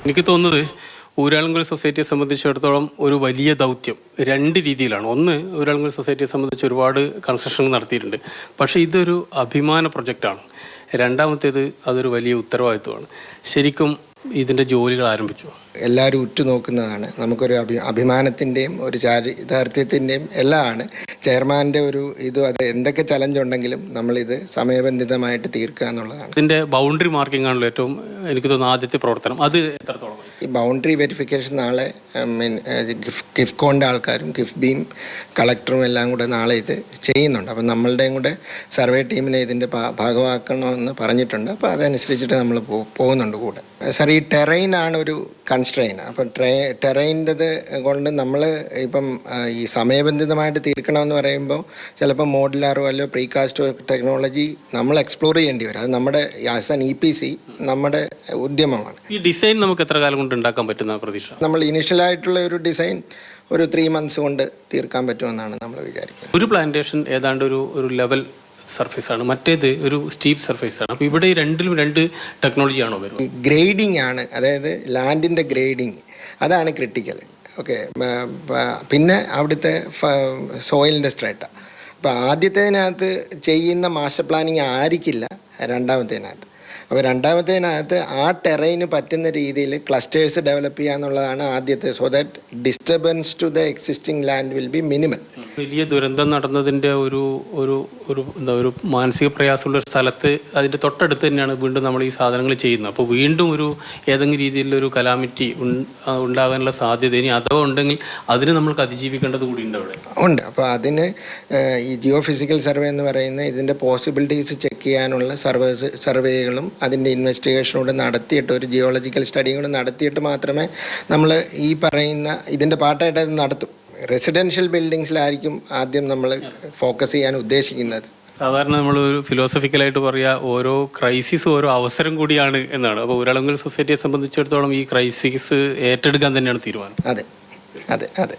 എനിക്ക് തോന്നുന്നത് ഊരാളുങ്കൽ സൊസൈറ്റിയെ സംബന്ധിച്ചിടത്തോളം ഒരു വലിയ ദൗത്യം രണ്ട് രീതിയിലാണ്. ഒന്ന്, ഊരാളുങ്കൽ സൊസൈറ്റിയെ സംബന്ധിച്ച് ഒരുപാട് കൺസ്ട്രക്ഷൻ നടത്തിയിട്ടുണ്ട്. പക്ഷേ ഇതൊരു അഭിമാന പ്രൊജക്റ്റാണ്. രണ്ടാമത്തേത് അതൊരു വലിയ ഉത്തരവാദിത്വമാണ്. ശരിക്കും ഇതിൻ്റെ ജോലികൾ ആരംഭിച്ചു. എല്ലാവരും ഉറ്റുനോക്കുന്നതാണ്. നമുക്കൊരു അഭിമാനത്തിൻ്റെയും ഒരു ചാരിതാർത്ഥ്യത്തിൻ്റെയും എല്ലാമാണ്. ചെയർമാൻ്റെ ഒരു അത് എന്തൊക്കെ ചലഞ്ച് ഉണ്ടെങ്കിലും നമ്മളിത് സമയബന്ധിതമായിട്ട് തീർക്കുക എന്നുള്ളതാണ്. ഇതിൻ്റെ ബൗണ്ടറി മാർക്കിംഗ് ആണല്ലോ ഏറ്റവും എനിക്ക് തോന്നുന്നു ആദ്യത്തെ പ്രവർത്തനം. അത് എത്രത്തോളം ഈ ബൗണ്ടറി വെരിഫിക്കേഷൻ നാളെ കിഫ്കോണിൻ്റെ ആൾക്കാരും കിഫ്ബിയും കളക്ടറും എല്ലാം കൂടെ നാളെ ഇത് ചെയ്യുന്നുണ്ട്. അപ്പം നമ്മളുടെയും കൂടെ സർവേ ടീമിനെ ഇതിൻ്റെ ഭാഗമാക്കണമെന്ന് പറഞ്ഞിട്ടുണ്ട്. അപ്പോൾ അതനുസരിച്ചിട്ട് നമ്മൾ പോകുന്നുണ്ട് കൂടെ. സാർ, ഈ ടെറൈനാണ് ഒരു കൺസ്ട്രെയിൻ. അപ്പം ടെറൈൻ്റെത് കൊണ്ട് നമ്മൾ ഇപ്പം ഈ സമയബന്ധിതമായിട്ട് തീർക്കണമെന്ന് പറയുമ്പോൾ ചിലപ്പോൾ മോഡുലാറോ അല്ലോ പ്രീകാസ്റ്റോ ടെക്നോളജി നമ്മൾ എക്സ്പ്ലോർ ചെയ്യേണ്ടി വരും. അത് നമ്മുടെ ആസ് ആൻ EPC നമ്മുടെ ഉദ്യമമാണ്. ഈ ഡിസൈൻ നമുക്ക് എത്ര കാലം കൊണ്ട് ഉണ്ടാക്കാൻ പറ്റുന്ന പ്രതീക്ഷ? നമ്മൾ ഇനിഷ്യലായിട്ടുള്ള ഒരു ഡിസൈൻ ഒരു 3 months കൊണ്ട് തീർക്കാൻ പറ്റുമെന്നാണ് നമ്മൾ വിചാരിക്കുന്നത്. ഒരു പ്ലാന്റേഷൻ ഏതാണ്ട് ഒരു ലെവൽ സർഫേസാണ്, മറ്റേത് ഒരു സ്റ്റീപ്പ് സർഫേസാണ്. അപ്പോൾ ഇവിടെ രണ്ടിലും രണ്ട് ടെക്നോളജിയാണോ വരുന്നത്? ഈ ഗ്രേഡിംഗ് ആണ്, അതായത് ലാൻഡിൻ്റെ ഗ്രേഡിങ്, അതാണ് ക്രിട്ടിക്കൽ. ഓക്കെ, പിന്നെ അവിടുത്തെ സോയിലിൻ്റെ സ്ട്രേറ്റ. അപ്പോൾ ആദ്യത്തേതിനകത്ത് ചെയ്യുന്ന മാസ്റ്റർ പ്ലാനിങ് ആയിരിക്കില്ല രണ്ടാമത്തേതിനകത്ത്. അപ്പോൾ രണ്ടാമത്തേതിനകത്ത് ആ ടെറൈന് പറ്റുന്ന രീതിയിൽ ക്ലസ്റ്റേഴ്സ് ഡെവലപ്പ് ചെയ്യുക എന്നുള്ളതാണ് ആദ്യത്തെ. So that disturbance to the existing land will be minimal. വലിയ ദുരന്തം നടന്നതിൻ്റെ ഒരു മാനസിക പ്രയാസമുള്ള ഒരു സ്ഥലത്ത് അതിൻ്റെ തൊട്ടടുത്ത് തന്നെയാണ് വീണ്ടും നമ്മൾ ഈ സാധനങ്ങൾ ചെയ്യുന്നത്. അപ്പോൾ വീണ്ടും ഏതെങ്കിലും രീതിയിലൊരു കലാമിറ്റി ഉണ്ടാകാനുള്ള സാധ്യത ഇനി അഥവാ ഉണ്ടെങ്കിൽ അതിന് നമ്മൾക്ക് അതിജീവിക്കേണ്ടത് കൂടി ഉണ്ട് അവിടെ ഉണ്ട്. അപ്പോൾ അതിന് ഈ ജിയോ ഫിസിക്കൽ സർവേ എന്ന് പറയുന്ന ഇതിൻ്റെ പോസിബിലിറ്റീസ് ചെക്ക് ചെയ്യാനുള്ള സർവേകളും അതിൻ്റെ ഇൻവെസ്റ്റിഗേഷനോട് നടത്തിയിട്ട് ഒരു ജിയോളജിക്കൽ സ്റ്റഡിയും കൂടെ നടത്തിയിട്ട് മാത്രമേ നമ്മൾ ഈ പറയുന്ന ഇതിൻ്റെ പാർട്ടായിട്ട് അത് നടത്തും. റെസിഡൻഷ്യൽ ബിൽഡിങ്സിലായിരിക്കും ആദ്യം നമ്മൾ ഫോക്കസ് ചെയ്യാൻ ഉദ്ദേശിക്കുന്നത്. സാധാരണ നമ്മൾ ഒരു ഫിലോസഫിക്കലായിട്ട് പറയുക, ഓരോ ക്രൈസിസ് ഓരോ അവസരം കൂടിയാണ് എന്നാണ്. അപ്പോൾ ഊരാളുങ്കൽ സൊസൈറ്റിയെ സംബന്ധിച്ചിടത്തോളം ഈ ക്രൈസിസ് ഏറ്റെടുക്കാൻ തന്നെയാണ് തീരുമാനം. അതെ അതെ അതെ.